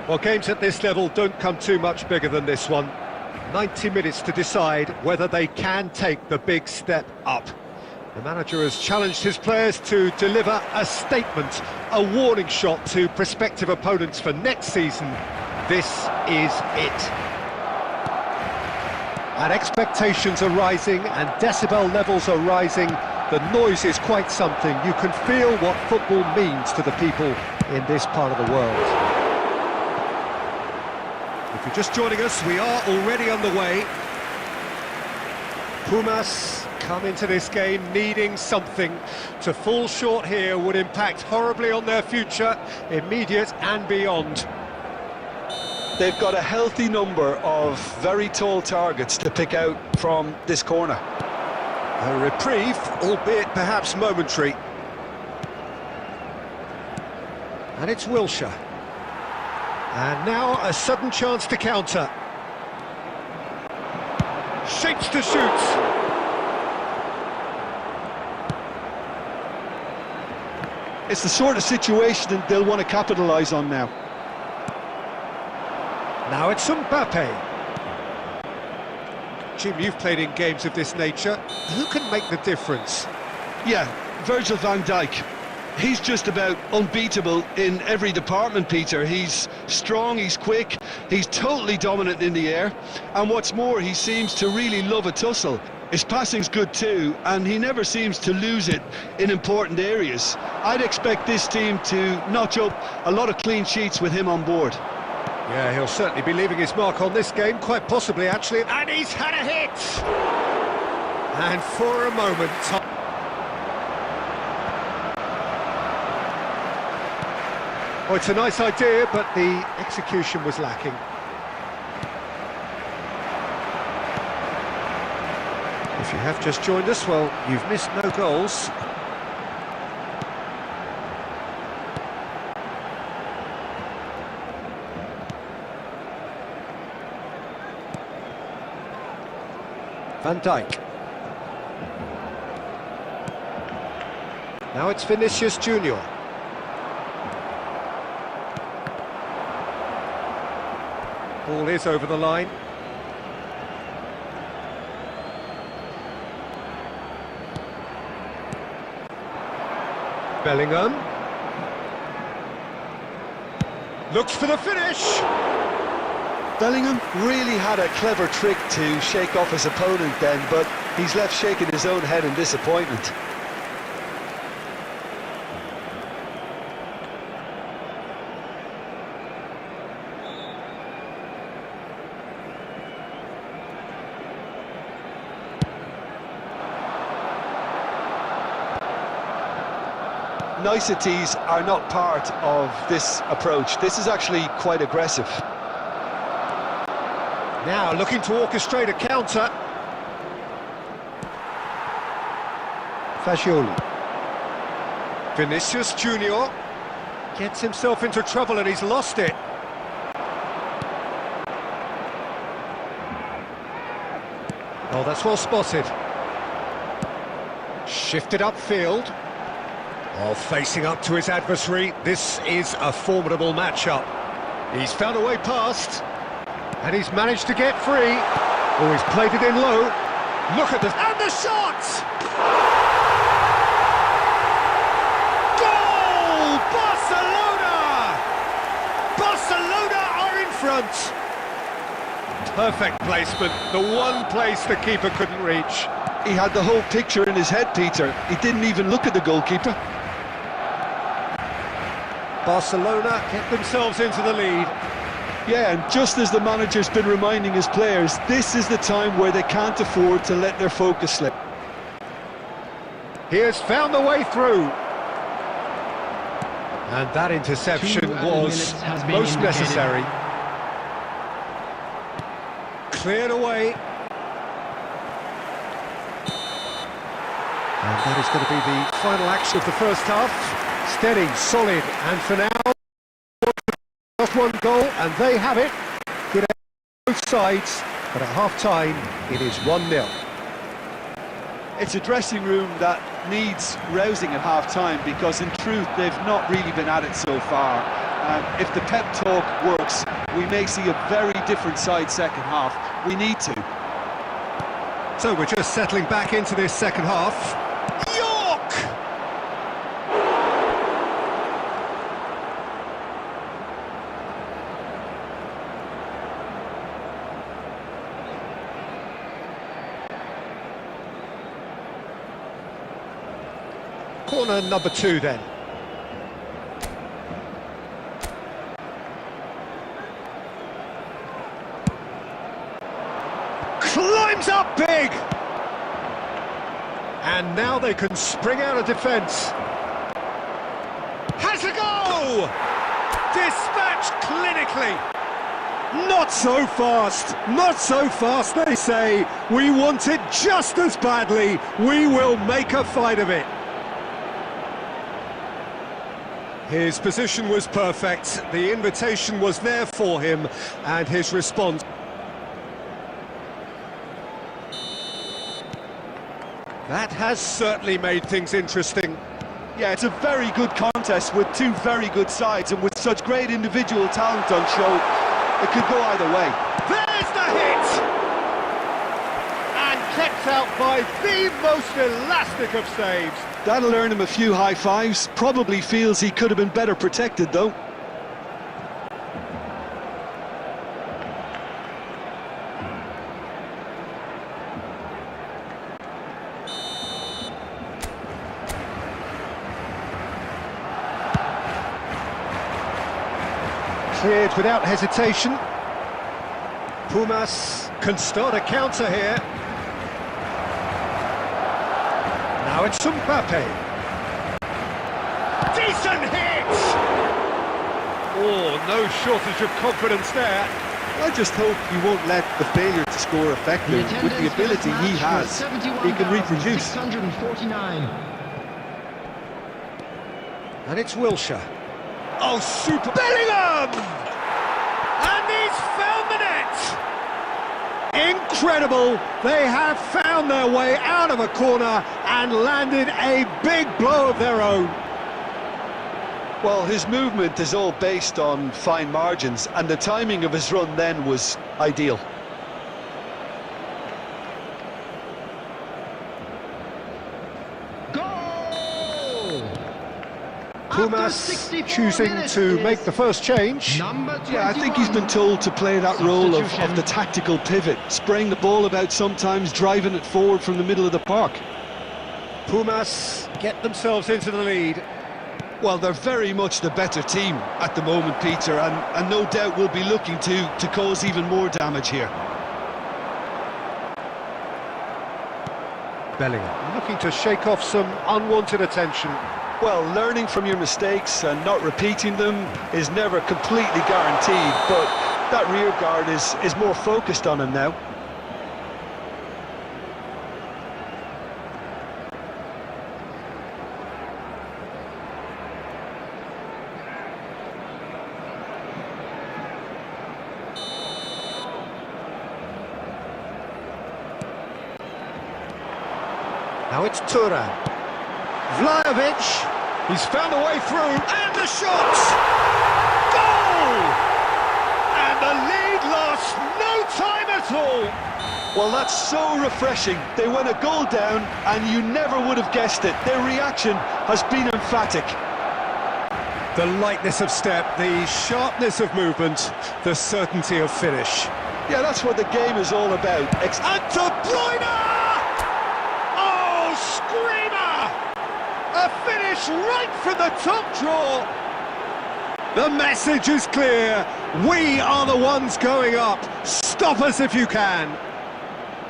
Well, games at this level don't come too much bigger than this one. 90 minutes to decide whether they can take the big step up. The manager has challenged his players to deliver a statement, a warning shot to prospective opponents for next season. This is it. And expectations are rising and decibel levels are rising. The noise is quite something. You can feel what football means to the people in this part of the world. If you're just joining us, we are already underway. Pumas come into this game needing something. To fall short here would impact horribly on their future, immediate and beyond. They've got a healthy number of very tall targets to pick out from this corner. A reprieve, albeit perhaps momentary. And it's Wilshere. And now a sudden chance to counter. Shapes to shoot. It's the sort of situation that they'll want to capitalise on now. Now it's Mbappe. Jim, you've played in games of this nature. Who can make the difference? Yeah, Virgil van Dijk. He's just about unbeatable in every department, Peter. He's strong, he's quick, he's totally dominant in the air. And what's more, he seems to really love a tussle. His passing's good too, and he never seems to lose it in important areas. I'd expect this team to notch up a lot of clean sheets with him on board. Yeah, he'll certainly be leaving his mark on this game, quite possibly actually. And he's had a hit! And for a moment... Oh, it's a nice idea, but the execution was lacking. If you have just joined us, well, you've missed no goals. Van Dijk. Now it's Vinicius Junior. Ball is over the line. Bellingham. Looks for the finish. Bellingham really had a clever trick to shake off his opponent then, but he's left shaking his own head in disappointment. Niceties are not part of this approach. This is actually quite aggressive. Now looking to orchestrate a counter. Fagioli. Vinicius Junior gets himself into trouble and he's lost it. Oh, that's well spotted. Shifted upfield. Oh, facing up to his adversary. This is a formidable matchup. He's found a way past. And he's managed to get free. Oh, he's played it in low. Look at this. And the shot! Goal! Barcelona! Barcelona are in front. Perfect placement. The one place the keeper couldn't reach. He had the whole picture in his head, Peter. He didn't even look at the goalkeeper. Barcelona get themselves into the lead. Yeah, and just as the manager's been reminding his players, this is the time where they can't afford to let their focus slip. He has found the way through. And that interception was most necessary. Cleared away. And that is going to be the final action of the first half. Steady, solid, and for now, just one goal, and they have it. Good on both sides, but at half-time, it is 1-0. It's a dressing room that needs rousing at half-time because, in truth, they've not really been at it so far. If the pep talk works, we may see a very different side second half. We need to. So we're just settling back into this second half. Corner number 2 then. Climbs up big! And now they can spring out of defence. Has a go! Dispatched clinically. Not so fast, not so fast, they say. We want it just as badly. We will make a fight of it. His position was perfect, the invitation was there for him, and his response. That has certainly made things interesting. Yeah, it's a very good contest with two very good sides, and with such great individual talent on show, it could go either way. There's the hit! And kept out by the most elastic of saves. That'll earn him a few high fives. Probably feels he could have been better protected, though. Cleared without hesitation. Pumas can start a counter here. Now it's Mbappe. Decent hit! Oh, no shortage of confidence there. I just hope he won't let the failure to score affect him. With the ability he has, he can reproduce. 649. And it's Wilshere. Oh, super! Bellingham! And he's found the net! Incredible! They have found their way out of a corner and landed a big blow of their own. Well, his movement is all based on fine margins, and the timing of his run then was ideal. Goal! Pumas choosing to make the first change. Yeah, I think he's been told to play that role of the tactical pivot, spraying the ball about sometimes, driving it forward from the middle of the park. Pumas get themselves into the lead. Well, they're very much the better team at the moment, Peter, and no doubt will be looking to cause even more damage here. Bellingham looking to shake off some unwanted attention. Well, learning from your mistakes and not repeating them is never completely guaranteed, but that rear guard is more focused on him now. Now it's Turan. Vlahovic, he's found a way through, and the shot! Goal! And the lead lost no time at all! Well, that's so refreshing. They went a goal down, and you never would have guessed it. Their reaction has been emphatic. The lightness of step, the sharpness of movement, the certainty of finish. Yeah, that's what the game is all about. And De Bruyne! A finish right from the top draw. The message is clear. We are the ones going up. Stop us if you can.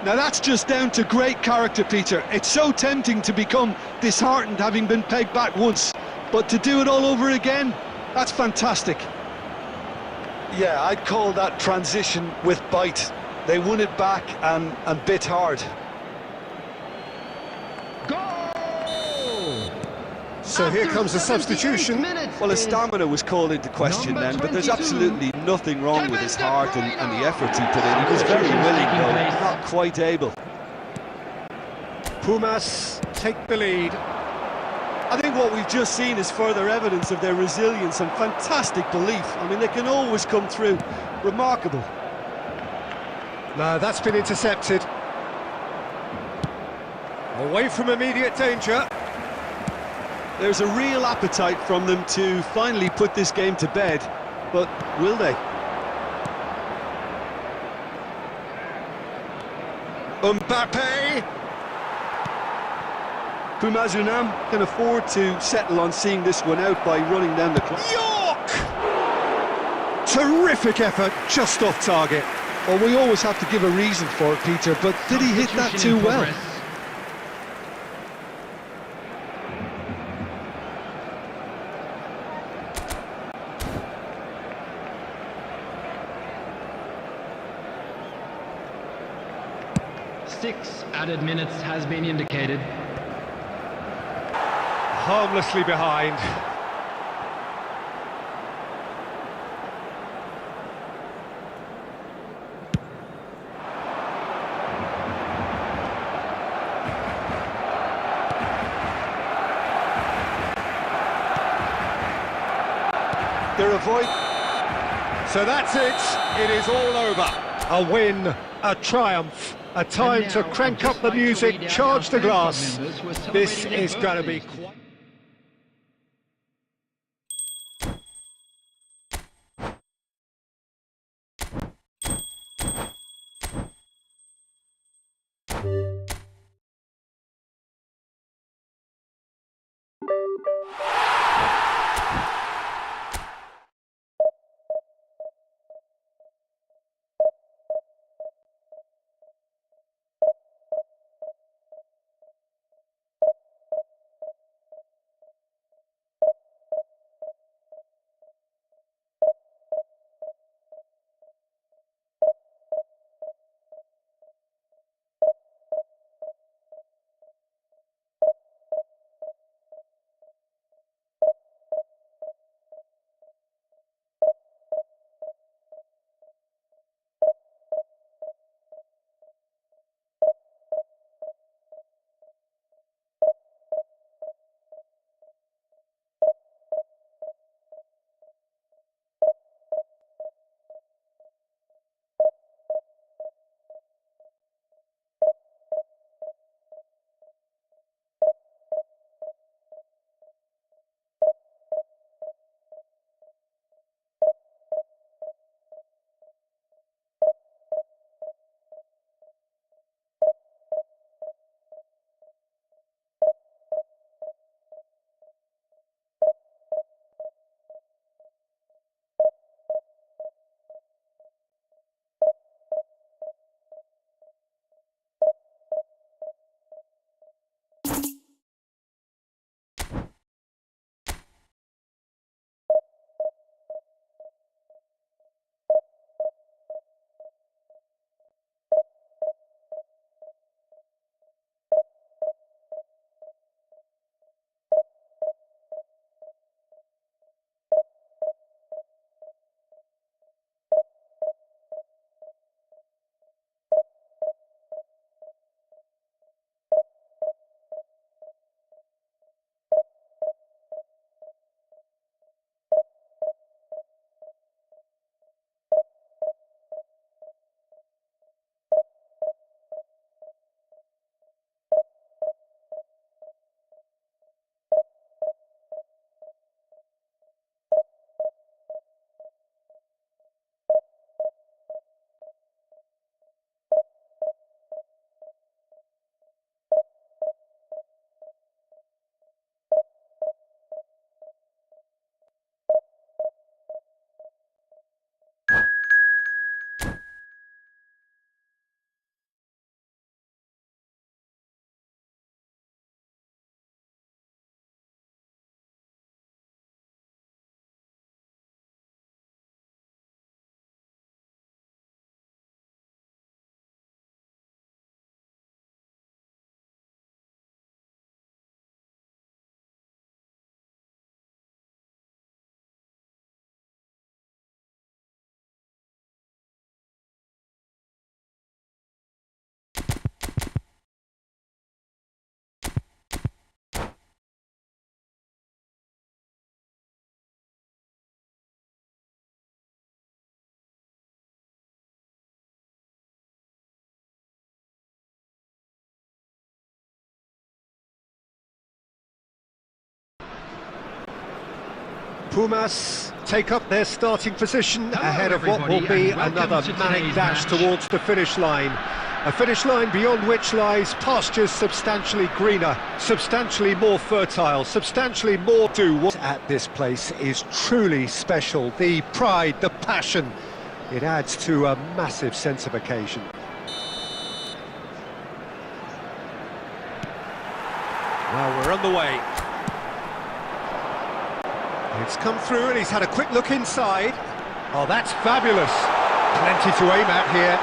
Now that's just down to great character, Peter. It's so tempting to become disheartened having been pegged back once, but to do it all over again, that's fantastic. Yeah, I'd call that transition with bite. They won it back and bit hard. So here comes the substitution. Well, his stamina was called into question then, but there's absolutely nothing wrong with his heart and the effort he put in. He was very willing, though, not quite able. Pumas take the lead. I think what we've just seen is further evidence of their resilience and fantastic belief. I mean, they can always come through. Remarkable. No, that's been intercepted. Away from immediate danger. There's a real appetite from them to finally put this game to bed, but will they? Mbappe! Pumas Unam can afford to settle on seeing this one out by running down the clock. York! Terrific effort, just off target. Well, we always have to give a reason for it, Peter, but did he hit that too well? Six added minutes has been indicated. Harmlessly behind. They're avoid. So that's it. It is all over. A win, a triumph. A time to crank up the music, charge the glass. This is going to be quite... Pumas take up their starting position Hello, ahead of what will everybody, be and welcome another to manic today's dash match. towards the finish line. A finish line beyond which lies pastures substantially greener, substantially more fertile, substantially more do. What at this place is truly special. The pride, the passion, it adds to a massive sense of occasion. Well, we're on the way. It's come through and he's had a quick look inside. Oh, that's fabulous. Plenty to aim at here.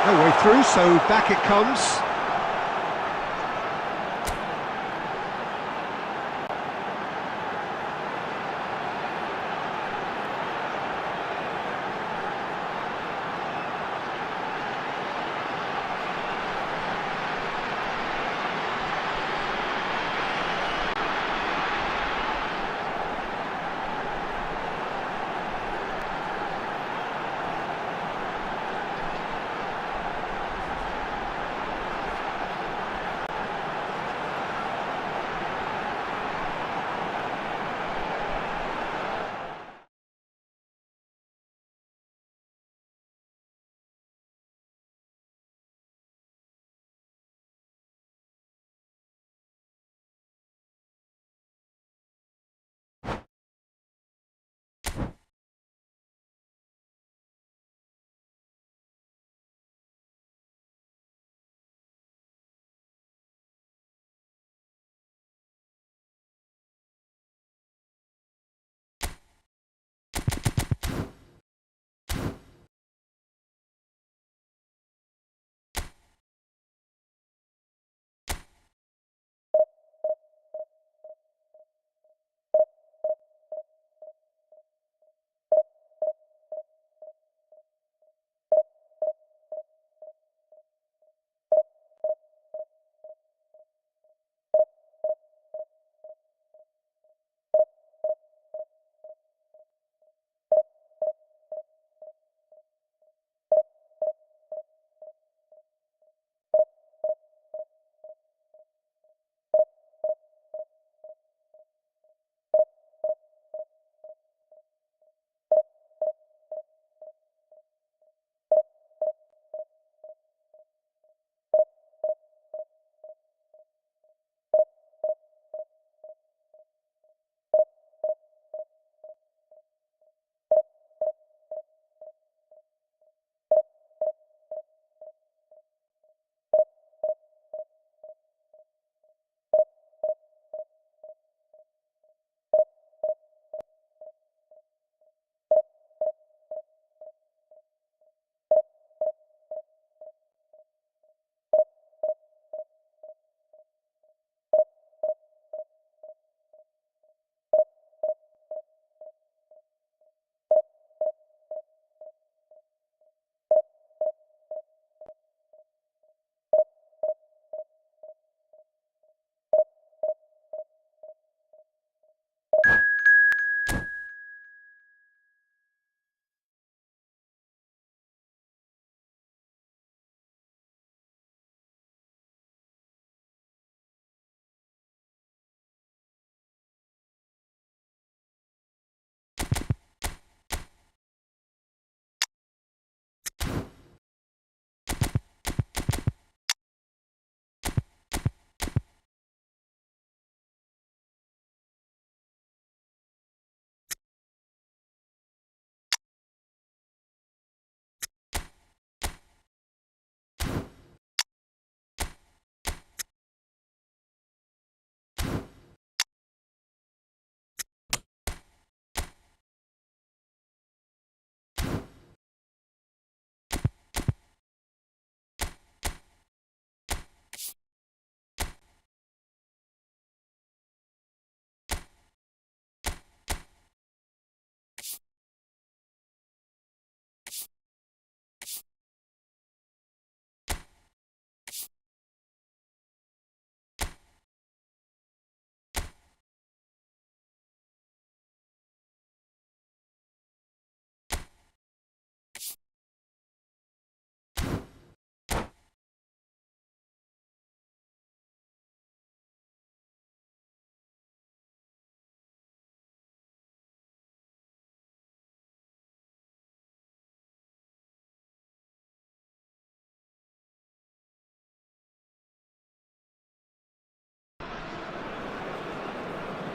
No way through, so back it comes.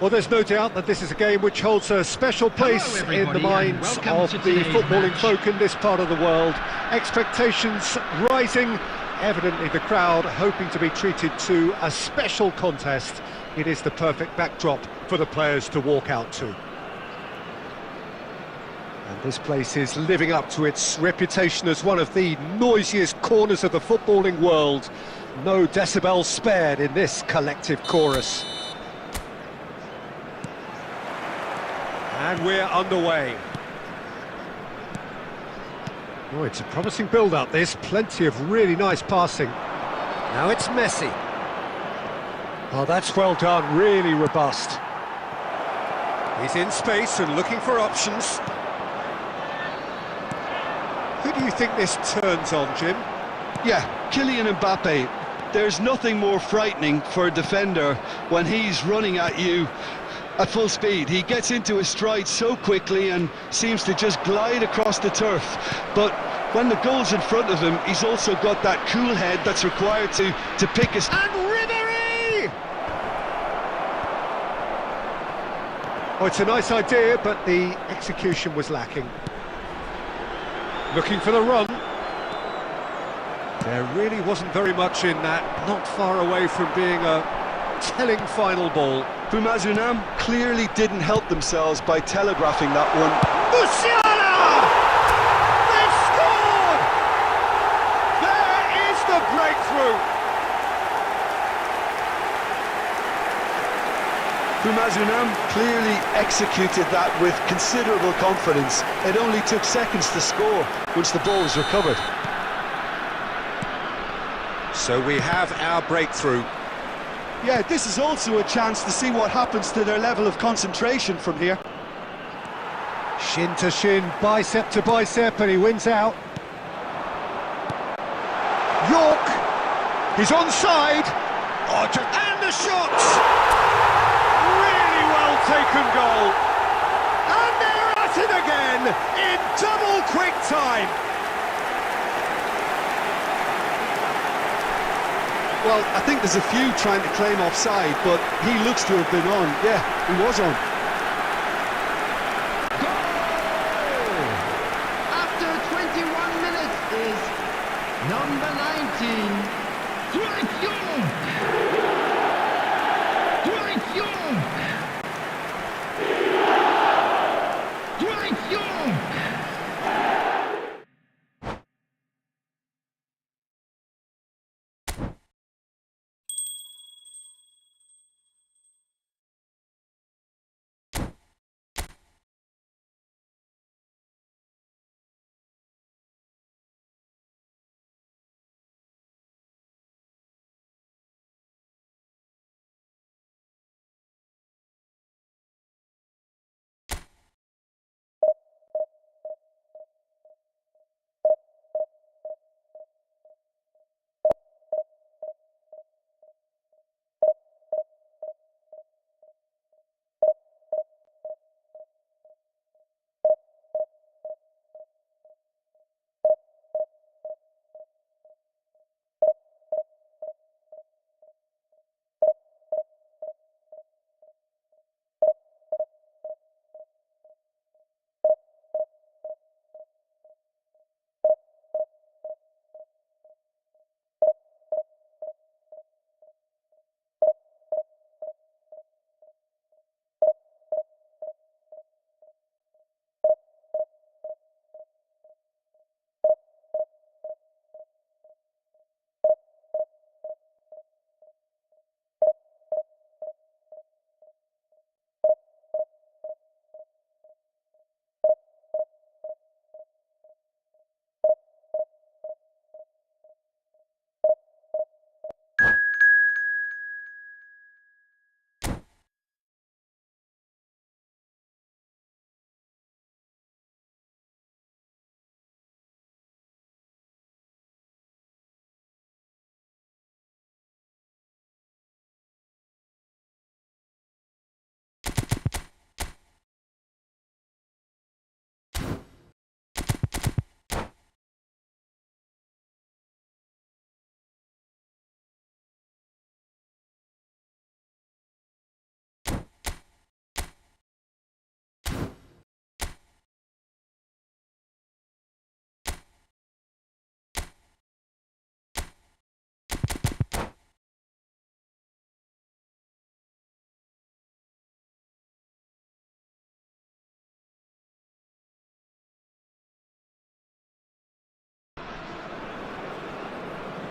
Well, there's no doubt that this is a game which holds a special place in the everybody, and minds welcome of to the today's footballing match. folk in this part of the world. Expectations rising, evidently the crowd hoping to be treated to a special contest. It is the perfect backdrop for the players to walk out to. And this place is living up to its reputation as one of the noisiest corners of the footballing world. No decibels spared in this collective chorus. And we're underway. Oh, it's a promising build-up, this. Plenty of really nice passing. Now it's Messi. Oh, that's well done, really robust. He's in space and looking for options. Who do you think this turns on, Jim? Yeah, Kylian Mbappe. There's nothing more frightening for a defender when he's running at you at full speed. He gets into his stride so quickly and seems to just glide across the turf. But when the goal's in front of him, he's also got that cool head that's required to pick his... And Ribery! Oh, it's a nice idea, but the execution was lacking. Looking for the run. There really wasn't very much in that, not far away from being a telling final ball. Bumazunam clearly didn't help themselves by telegraphing that one. Musiala! They've scored! There is the breakthrough! Bumazunam clearly executed that with considerable confidence. It only took seconds to score once the ball was recovered. So we have our breakthrough. Yeah, this is also a chance to see what happens to their level of concentration from here. Shin to shin, bicep to bicep, and he wins out. York! He's onside! Oh, and the shots! Really well taken goal. And they're at it again in double quick time. Well, I think there's a few trying to claim offside, but he looks to have been on. Yeah, he was on. Goal! After 21 minutes is number 19, Rech!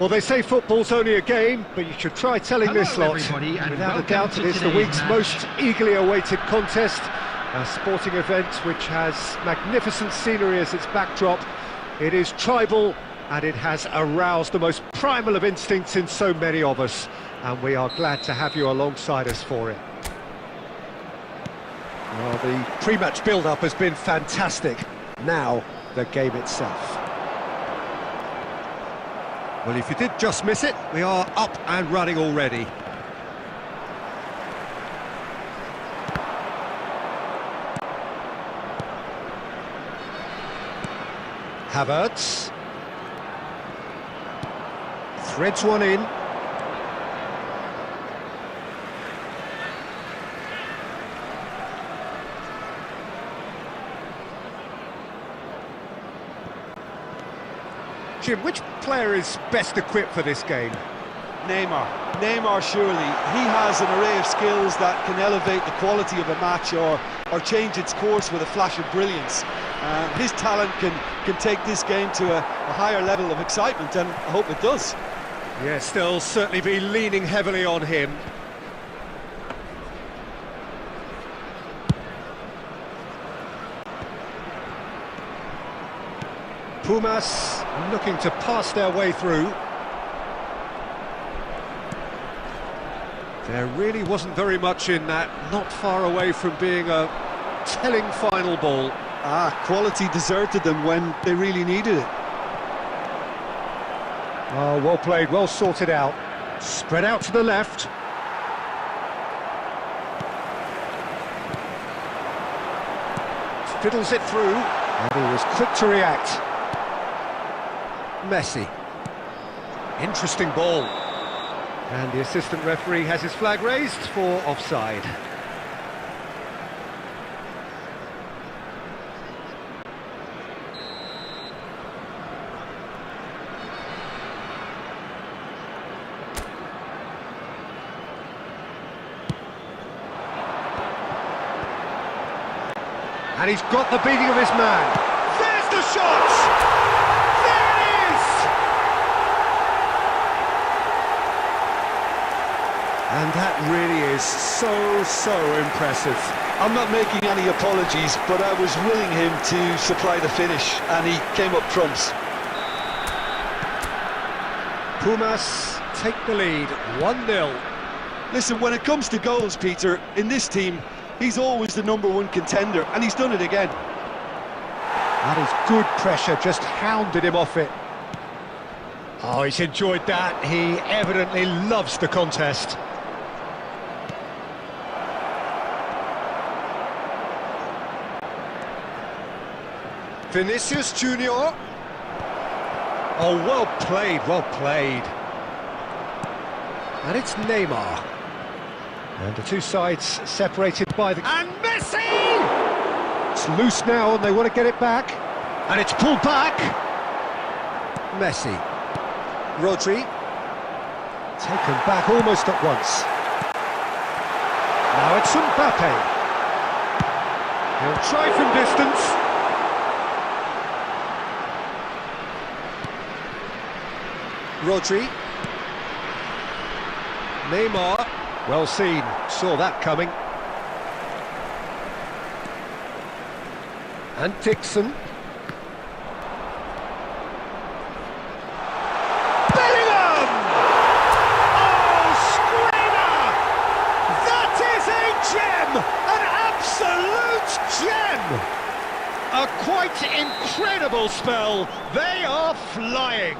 Well, they say football's only a game, but you should try telling Hello, this lot. everybody, and Without a welcome doubt, to it is the today's week's match. most eagerly awaited contest. A sporting event which has magnificent scenery as its backdrop. It is tribal, and it has aroused the most primal of instincts in so many of us. And we are glad to have you alongside us for it. Well, the pre-match build-up has been fantastic. Now, the game itself. Well, if you did just miss it, we are up and running already. Havertz. Threads one in. Jim, which player is best equipped for this game? Neymar surely. He has an array of skills that can elevate the quality of a match or change its course with a flash of brilliance. His talent can take this game to a higher level of excitement, and I hope it does. Yes, they'll certainly be leaning heavily on him. Pumas looking to pass their way through. There really wasn't very much in that, not far away from being a telling final ball. Quality deserted them when they really needed it. Oh, well played, well sorted out. Spread out to the left. Fiddles it through, and he was quick to react. Messi. Interesting ball. And the assistant referee has his flag raised for offside. And he's got the beating of his man. There's the shot! There it is! And that really is so impressive. I'm not making any apologies, but I was willing him to supply the finish, and he came up trumps. Pumas take the lead, 1-0. Listen, when it comes to goals, Peter, in this team, he's always the #1 contender, and he's done it again. That is good pressure, just hounded him off it. Oh, he's enjoyed that. He evidently loves the contest. Vinicius Junior. Oh, well played, well played. And it's Neymar. And the two sides separated by the... And Messi! It's loose now and they want to get it back. And it's pulled back. Messi. Rodri. Taken back almost at once. Now it's Mbappe. He'll try from distance. Rodri. Neymar. Well seen, saw that coming. And Dixon. Bellingham! Oh, screamer! That is a gem! An absolute gem! A quite incredible spell. They are flying.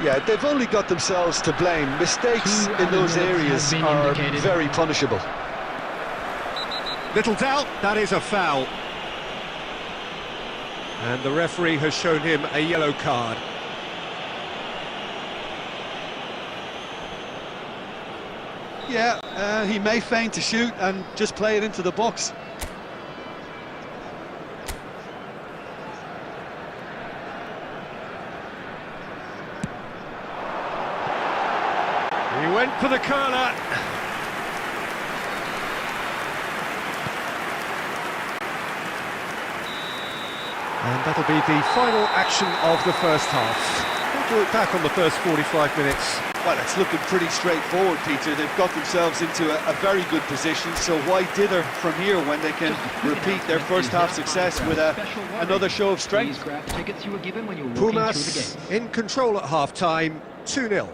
Yeah, they've only got themselves to blame. Mistakes in those areas are very punishable. Little doubt, that is a foul. And the referee has shown him a yellow card. Yeah, he may feign to shoot and just play it into the box. He went for the curler. And that'll be the final action of the first half. How do you look back on the first 45 minutes? Well, it's looking pretty straightforward, Peter. They've got themselves into a very good position, so why dither from here when they can repeat their first half success with another show of strength? Pumas in control at half-time, 2-0.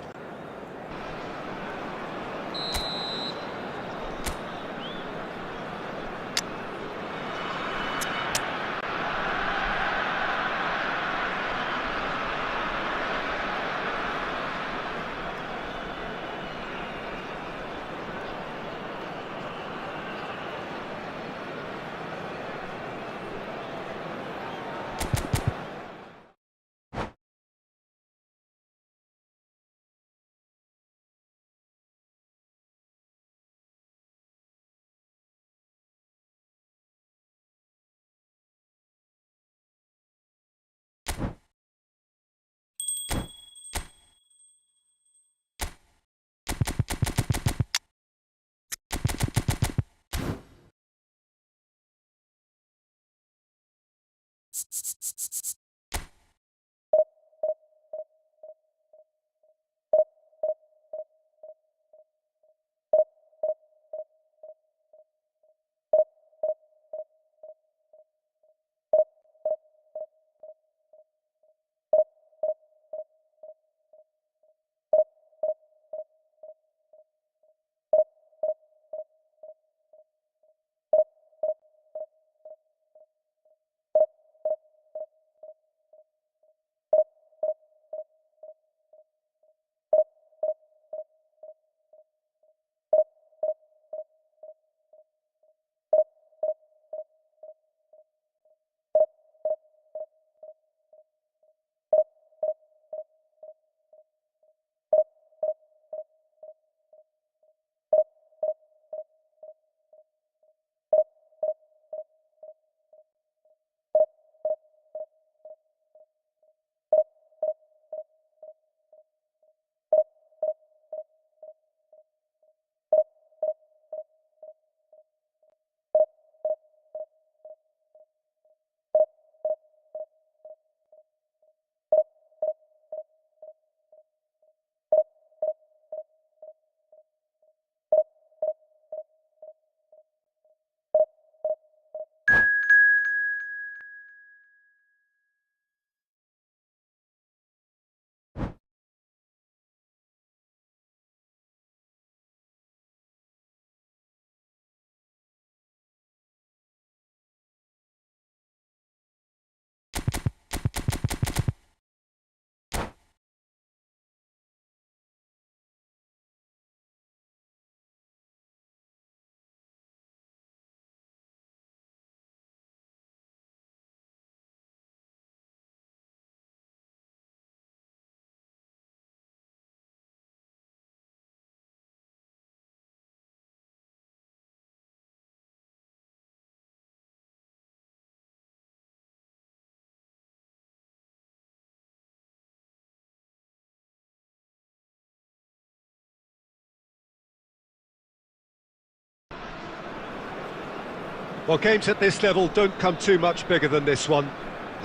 Well, games at this level don't come too much bigger than this one.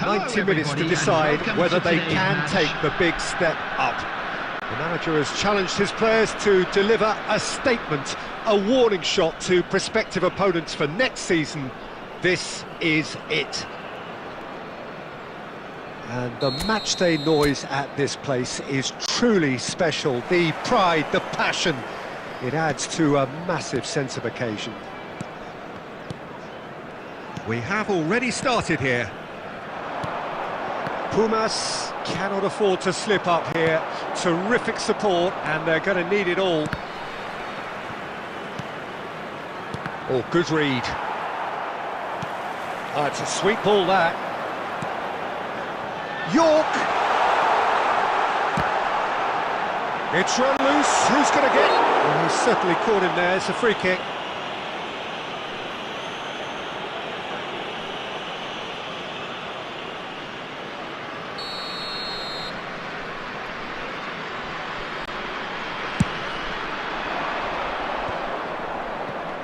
90 minutes to decide whether they can take the big step up. The manager has challenged his players to deliver a statement, a warning shot to prospective opponents for next season. This is it. And the matchday noise at this place is truly special. The pride, the passion, it adds to a massive sense of occasion. We have already started here. Pumas cannot afford to slip up here. Terrific support, and they're going to need it all. Oh, good read. Oh, it's a sweet ball, that. York! It's run loose. Who's going to get? Well, he's certainly caught him there. It's a free kick.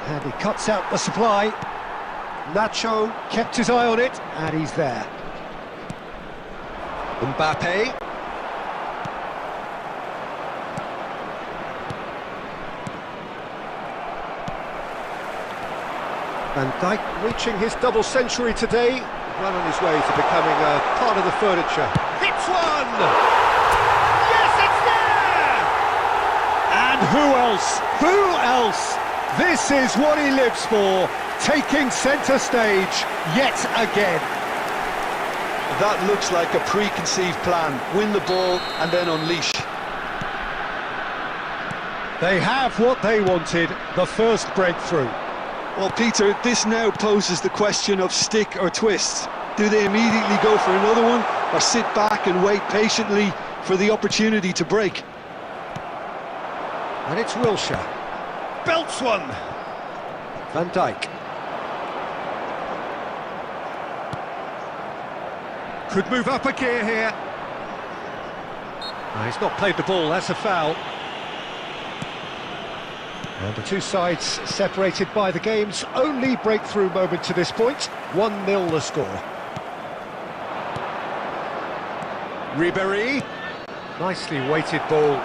And he cuts out the supply. Nacho kept his eye on it, and he's there. Mbappe. Van Dijk reaching his double century today, well on his way to becoming a part of the furniture. Hits one! Yes, it's there! And who else? Who else? This is what he lives for, taking centre stage yet again. That looks like a preconceived plan. Win the ball and then unleash. They have what they wanted, the first breakthrough. Well, Peter, this now poses the question of stick or twist. Do they immediately go for another one, or sit back and wait patiently for the opportunity to break? And it's Wilshere. Belts one! Van Dijk. Could move up a gear here. No, he's not played the ball, that's a foul. And the two sides separated by the game's only breakthrough moment to this point. 1-0 the score. Ribéry. Nicely weighted ball.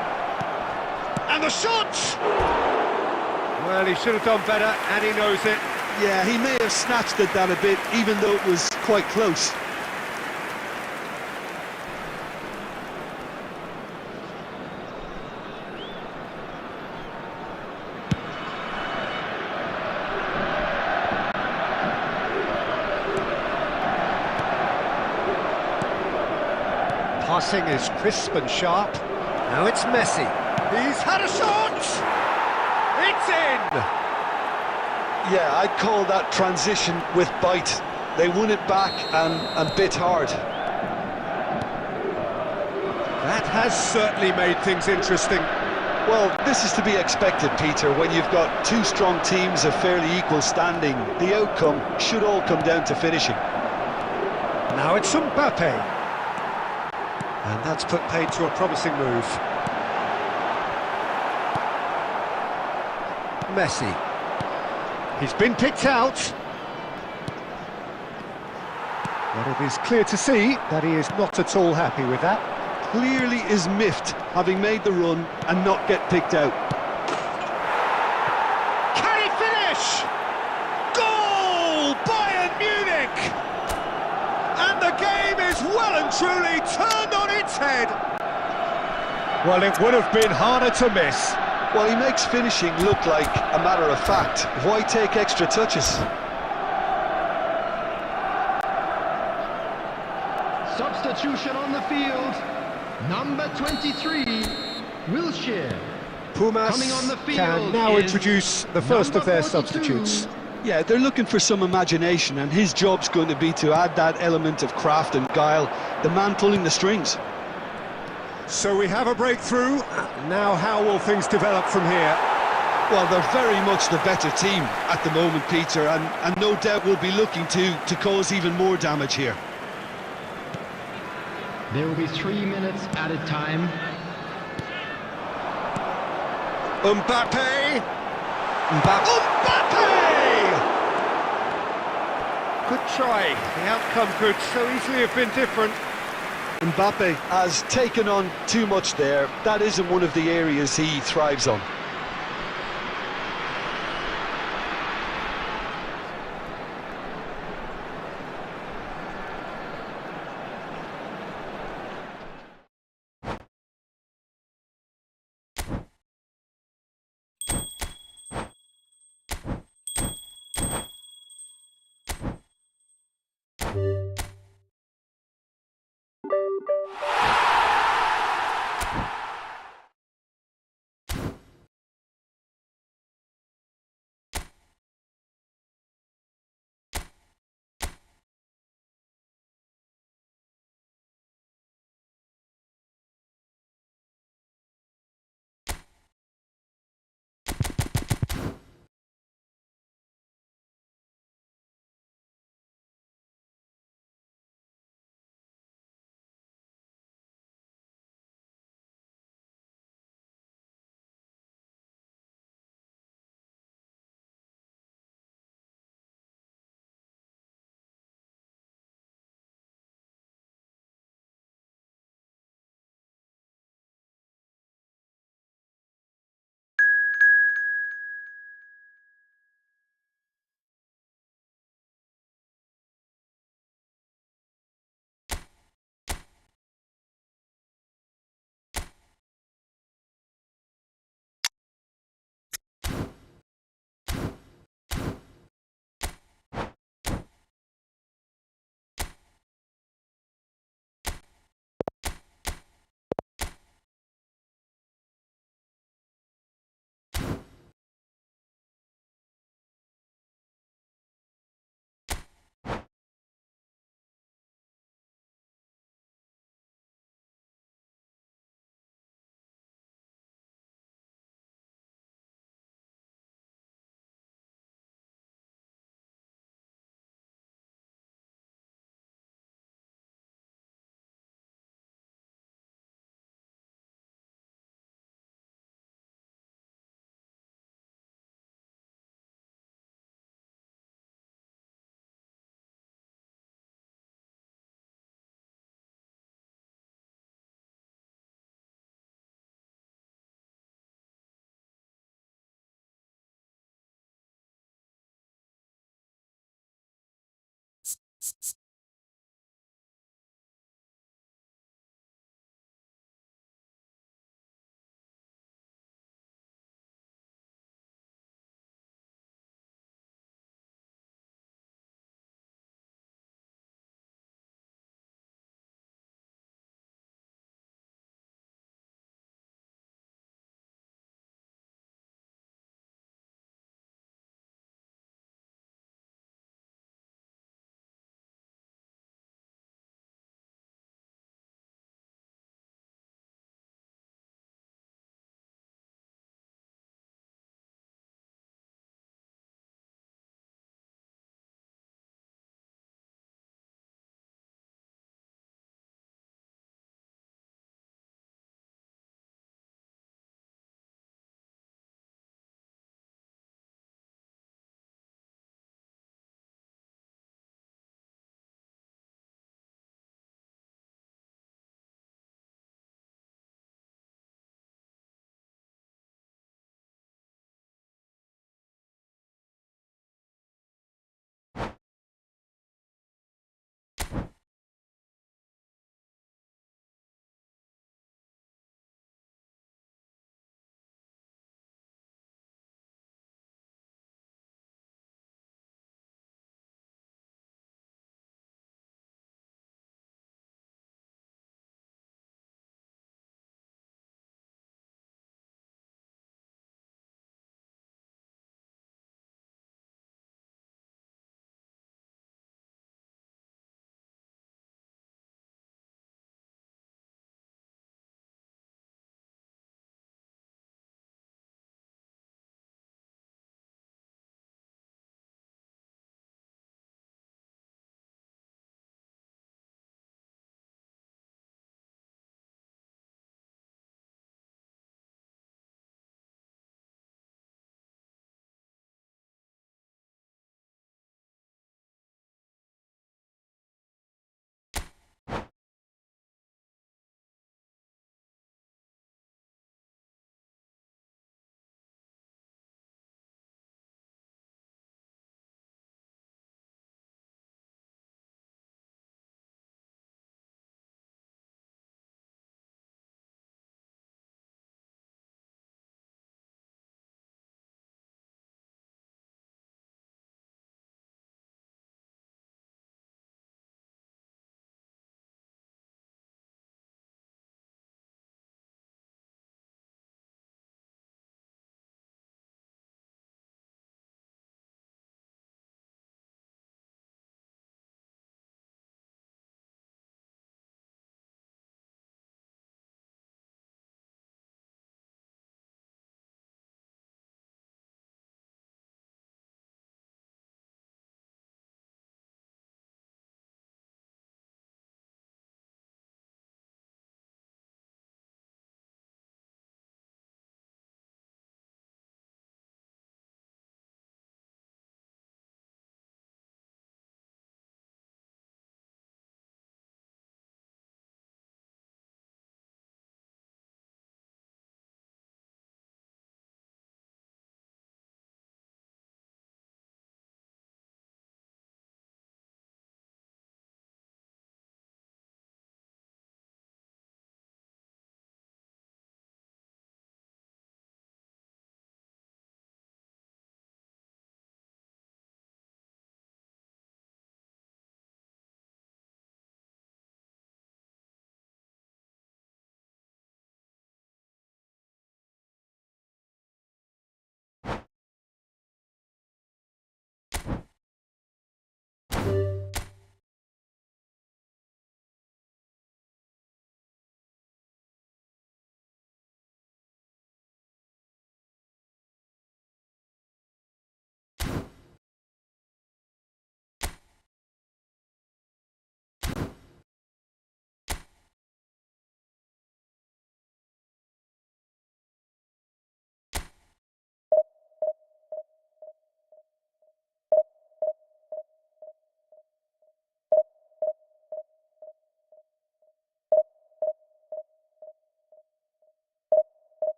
And the shot! Well, he should have done better, and he knows it. Yeah, he may have snatched at that a bit, even though it was quite close. Passing is crisp and sharp. Now it's Messi. He's had a shot! It's in! Yeah, I'd call that transition with bite. They won it back and bit hard. That has certainly made things interesting. Well, this is to be expected, Peter. When you've got two strong teams of fairly equal standing, the outcome should all come down to finishing. Now it's Mbappe. And that's put paid to a promising move. Messi. He's been picked out. But it is clear to see that he is not at all happy with that. Clearly is miffed, having made the run and not get picked out. Can he finish? Goal! Bayern Munich! And the game is well and truly turned on its head. Well, it would have been harder to miss. Well, he makes finishing look like a matter of fact. Why take extra touches? Substitution on the field. Number 23, Wilshere. Pumas Coming on the field can now is introduce the first of their 42. substitutes. Yeah, they're looking for some imagination, and his job's going to be to add that element of craft and guile, the man pulling the strings. So we have a breakthrough. Now how will things develop from here? Well, they're very much the better team at the moment, Peter, and no doubt will be looking to cause even more damage here. There will be 3 minutes added time. Mbappe! Mbappe! Good try. The outcome could so easily have been different. Mbappe has taken on too much there. That isn't one of the areas he thrives on.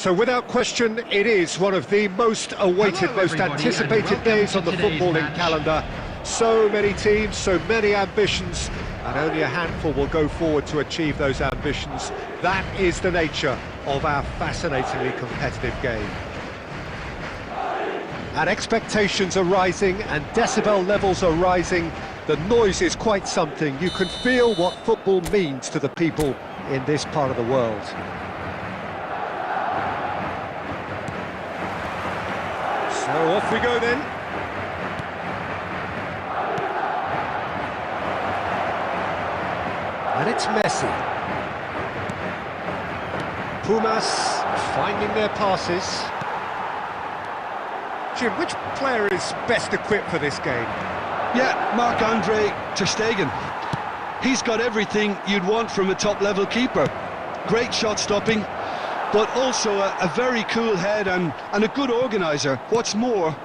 So without question, it is one of the most awaited, Hello, most everybody, anticipated and welcome days to on the today's footballing match. calendar. So many teams, so many ambitions, and only a handful will go forward to achieve those ambitions. That is the nature of our fascinatingly competitive game. And expectations are rising, and decibel levels are rising. The noise is quite something. You can feel what football means to the people in this part of the world. So off we go then. And it's Messi. Pumas finding their passes. Jim, which player is best equipped for this game? Yeah, Marc-Andre ter Stegen. He's got everything you'd want from a top-level keeper. Great shot stopping, but also a very cool head and a good organiser. What's more,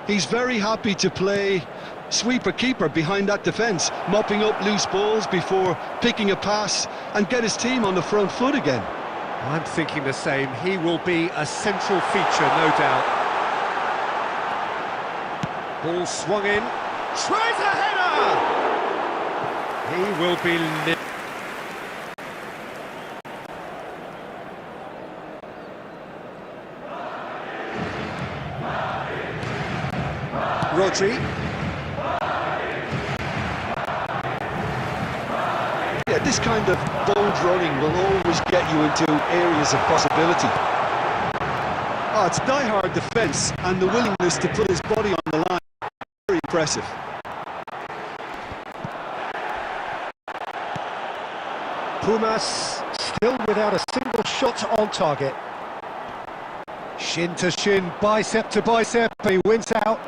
he's very happy to play sweeper-keeper behind that defence, mopping up loose balls before picking a pass and get his team on the front foot again. I'm thinking the same. He will be a central feature, no doubt. Ball swung in. Tries a header! He will be lit. Rodri. Yeah, this kind of bold running will always get you into areas of possibility. Oh, it's die-hard defence and the willingness to put his body on the line. Very impressive. Pumas still without a single shot on target. Shin to shin, bicep to bicep, he wins out.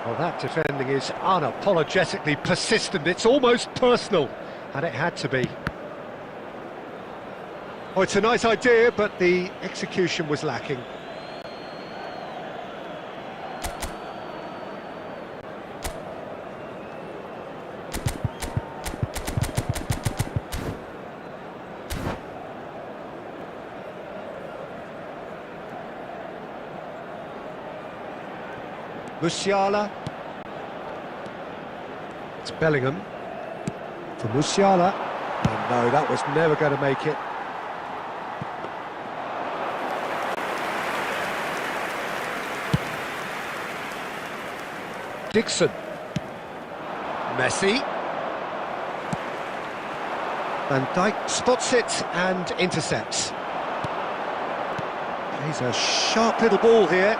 Well, that defending is unapologetically persistent. It's almost personal, and it had to be. Oh, it's a nice idea, but the execution was lacking. Musiala. It's Bellingham. For Musiala. Oh no, that was never going to make it. Dixon. Messi. Van Dijk spots it and intercepts. He's a sharp little ball here.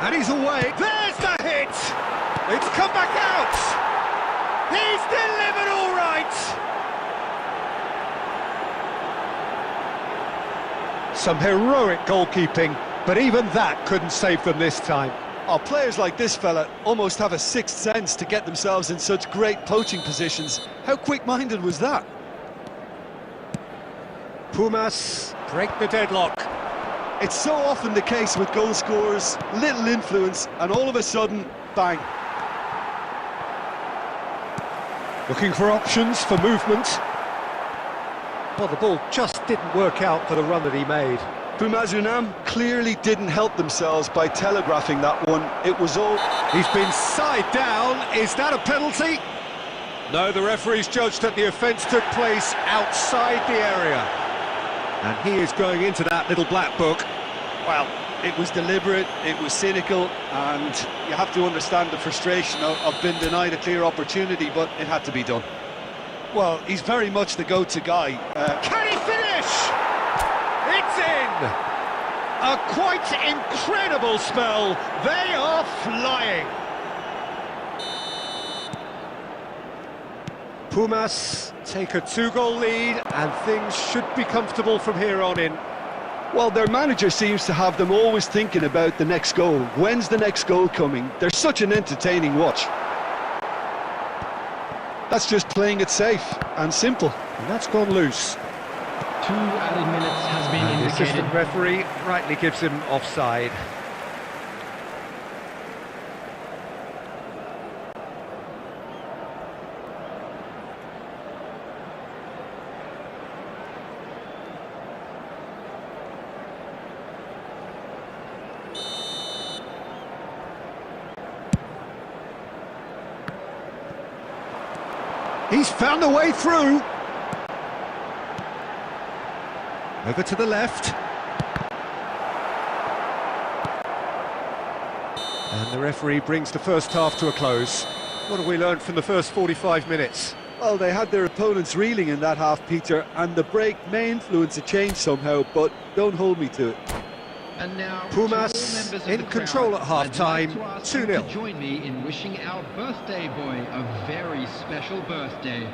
And he's away. There's the hit! It's come back out! He's delivered all right! Some heroic goalkeeping, but even that couldn't save them this time. Oh, players like this fella almost have a sixth sense to get themselves in such great poaching positions. How quick-minded was that? Pumas break the deadlock. It's so often the case with goal scorers, little influence, and all of a sudden, bang. Looking for options, for movement. Well, the ball just didn't work out for the run that he made. Pumas Unam clearly didn't help themselves by telegraphing that one. It was all... He's been side down. Is that a penalty? No, the referee's judged that the offence took place outside the area. And he is going into that little black book. Well, it was deliberate, it was cynical, and you have to understand the frustration of being denied a clear opportunity, but it had to be done. Well, he's very much the go-to guy. Can he finish? It's in! A quite incredible spell. They are flying. Pumas take a 2-goal lead, and things should be comfortable from here on in. Well, their manager seems to have them always thinking about the next goal. When's the next goal coming? They're such an entertaining watch. That's just playing it safe and simple. And that's gone loose. 2 added minutes has been The indicated. assistant referee rightly gives him offside. He's found a way through. Over to the left. And the referee brings the first half to a close. What have we learned from the first 45 minutes? Well, they had their opponents reeling in that half, Peter, and the break may influence a change somehow, but don't hold me to it. And now, Pumas to all members of in the control crowd, at half-time, I'd like to ask you 2-0. to join me in wishing our birthday boy a very special birthday.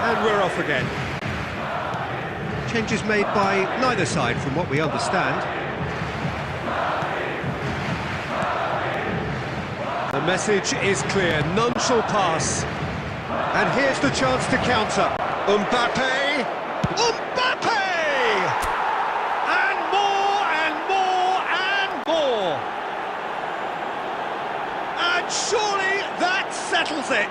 And we're off again. Changes made by neither side from what we understand. The message is clear, none shall pass. And here's the chance to counter. Mbappe! Mbappe! And more and more and more! And surely that settles it!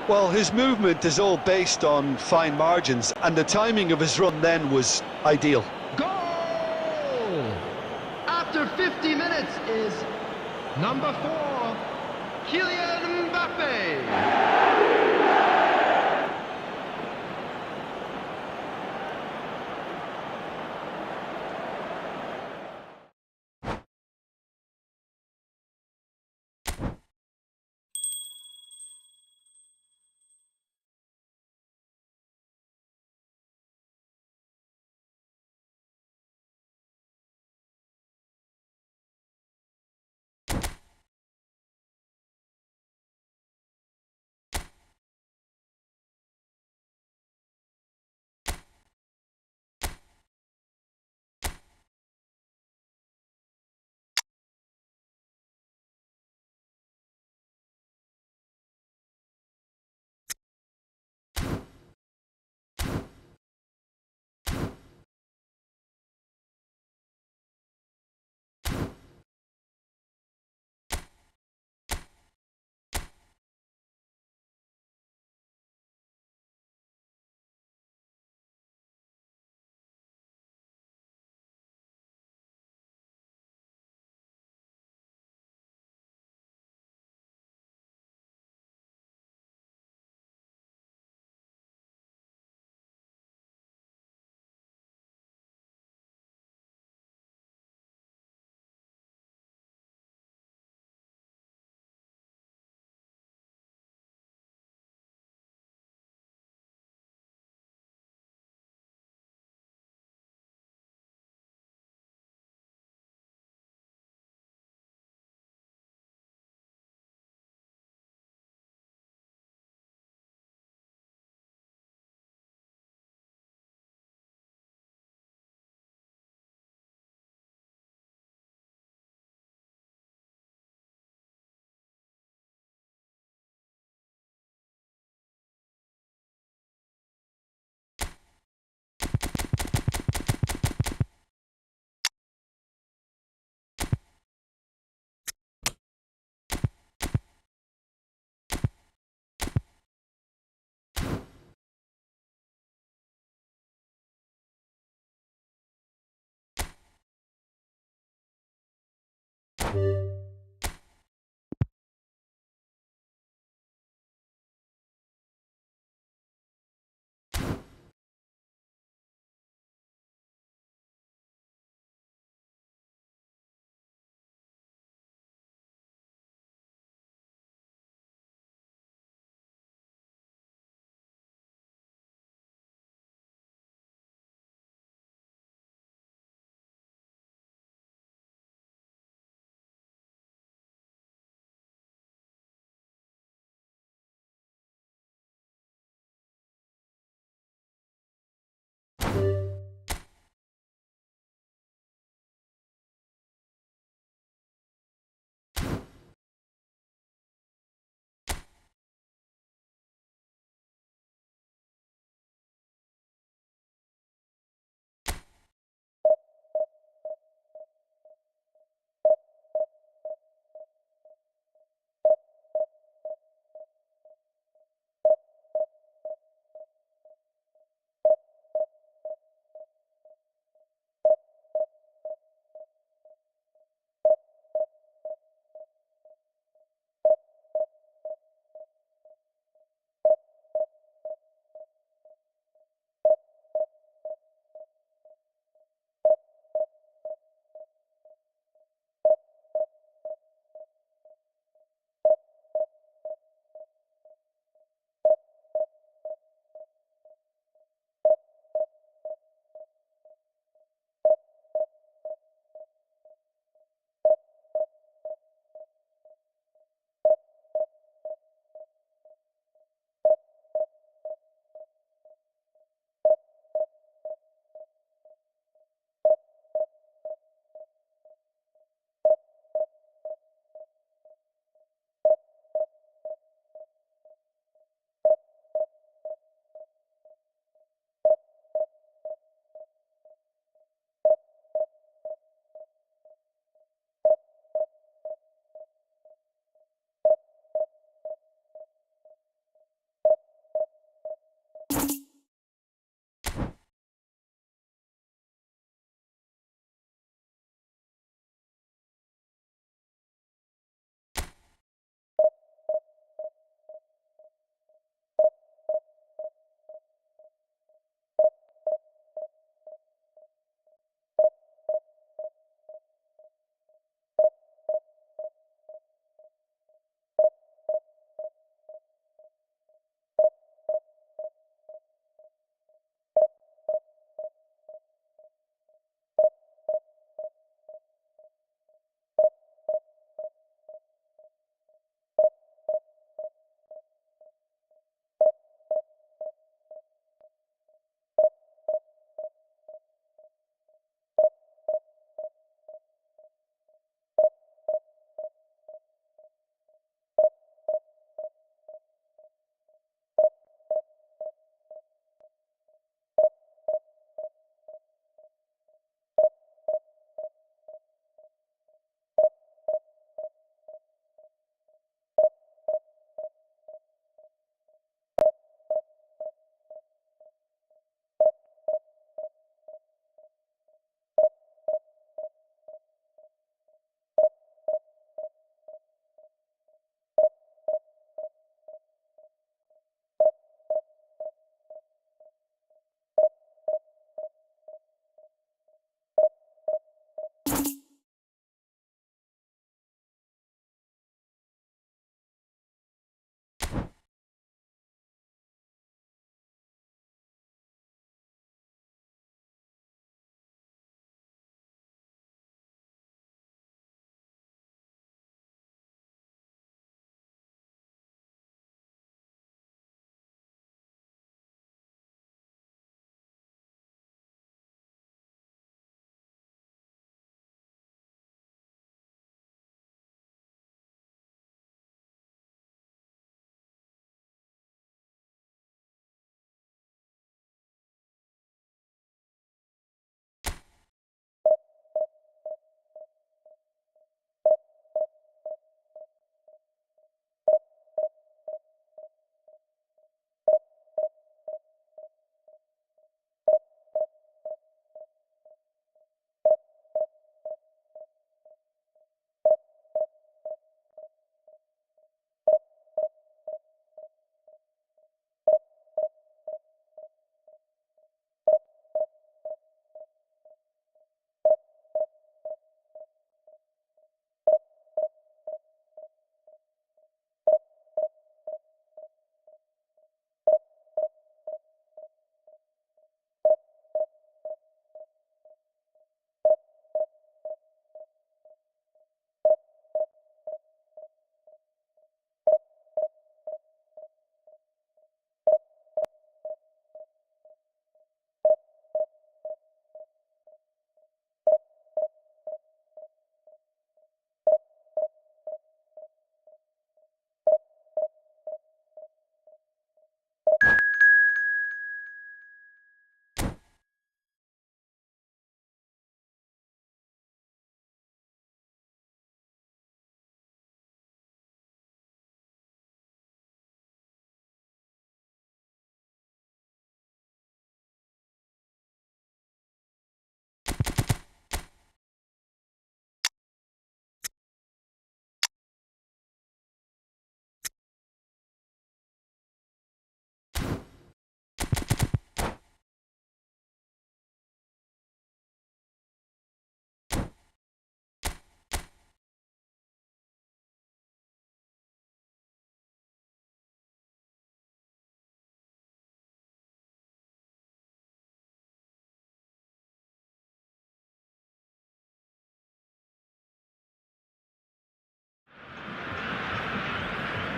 Well, his movement is all based on fine margins, and the timing of his run then was ideal. Goal! After 50 minutes is number 4, Kylian Mbappe.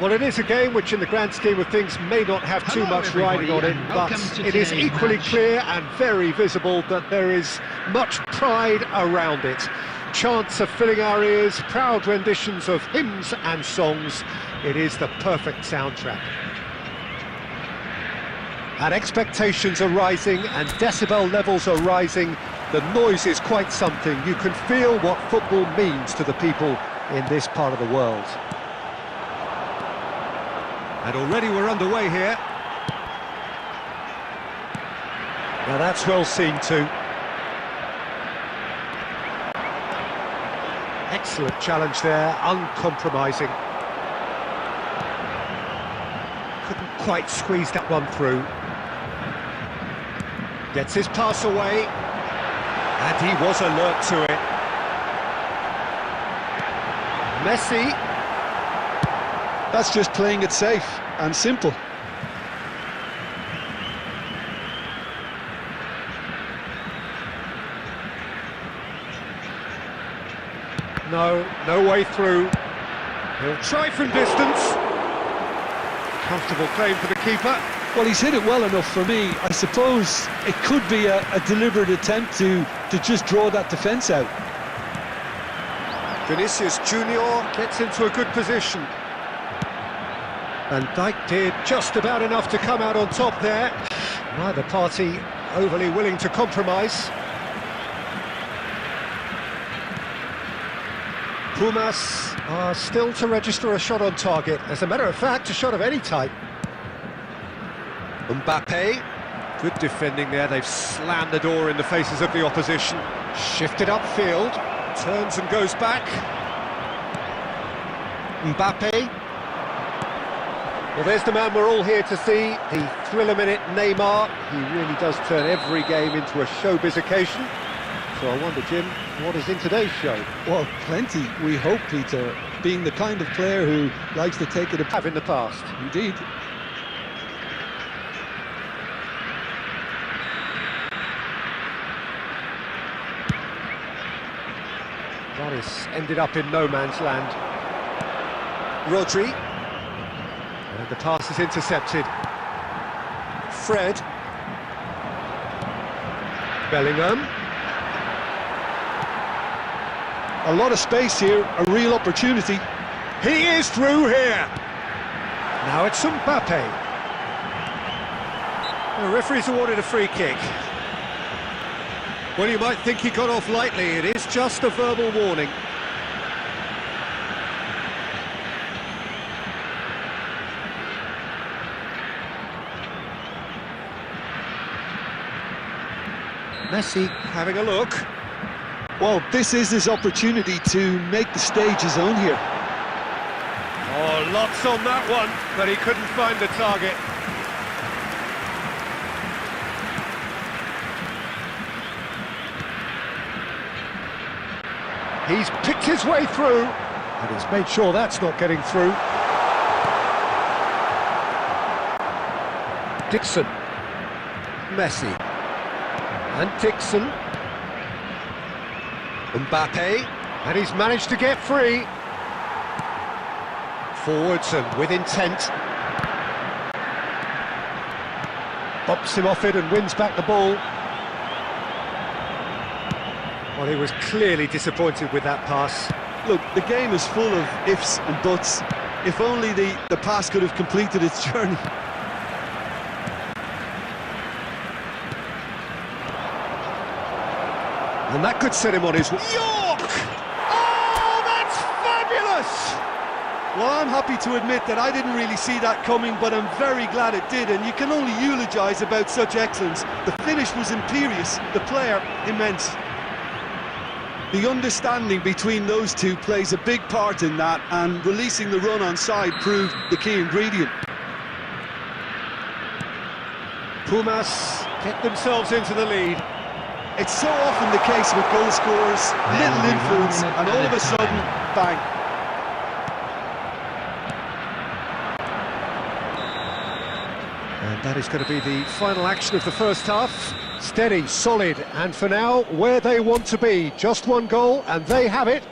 Well, it is a game which in the grand scheme of things may not have too Hello, much riding on everybody, it, and but welcome to it is today's equally match. clear and very visible that there is much pride around it. Chants are filling our ears, proud renditions of hymns and songs. It is the perfect soundtrack. And expectations are rising and decibel levels are rising. The noise is quite something. You can feel what football means to the people in this part of the world. And already we're underway here. Now that's well seen too. Excellent challenge there, uncompromising. Couldn't quite squeeze that one through. Gets his pass away. And he was alert to it. Messi. That's just playing it safe and simple. No way through. He'll try from distance. Comfortable claim for the keeper. Well, he's hit it well enough for me. I suppose it could be a deliberate attempt to just draw that defence out. Vinicius Junior gets into a good position. Van Dijk did just about enough to come out on top there. Neither party overly willing to compromise. Pumas are still to register a shot on target. As a matter of fact, a shot of any type. Mbappe, good defending there. They've slammed the door in the faces of the opposition. Shifted upfield, turns and goes back. Mbappe. Well, there's the man we're all here to see, the thriller-minute Neymar. He really does turn every game into a showbiz occasion. So I wonder, Jim, what is in today's show? Well, plenty, we hope, Peter, being the kind of player who likes to take it Have in the past. Indeed. That has ended up in no man's land. Rodri. And the pass is intercepted. Fred. Bellingham. A lot of space here, a real opportunity. He is through here. Now it's Mbappe. The referee's awarded a free kick. Well, you might think he got off lightly. It is just a verbal warning. Messi having a look. Well, this is his opportunity to make the stage his own here. Oh, lots on that one, but he couldn't find the target. He's picked his way through, and he's made sure that's not getting through. Dixon. Messi. And Dixon. Mbappe. And he's managed to get free. Forwards and with intent. Bumps him off it and wins back the ball. Well, he was clearly disappointed with that pass. Look, the game is full of ifs and buts. If only the pass could have completed its journey. And that could set him on his... York! Oh, that's fabulous! Well, I'm happy to admit that I didn't really see that coming, but I'm very glad it did, and you can only eulogise about such excellence. The finish was imperious, the player immense. The understanding between those two plays a big part in that, and releasing the run on side proved the key ingredient. Pumas get themselves into the lead. It's so often the case with goal scorers, little influence, and all of a sudden, bang. And that is going to be the final action of the first half. Steady, solid, and for now, where they want to be. Just one goal, and they have it.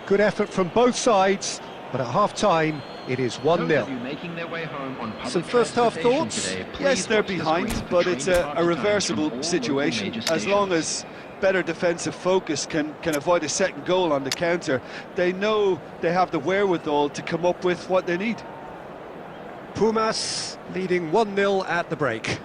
Good effort from both sides, but at half-time, It is Those of 1-0. you making their way home on public Some first-half transportation thoughts? today, Yes, please they're watch the behind, screens for but train it's departure a times from reversible all local situation. major As long stations. as better defensive focus can avoid a second goal on the counter, they know they have the wherewithal to come up with what they need. Pumas leading 1-0 at the break.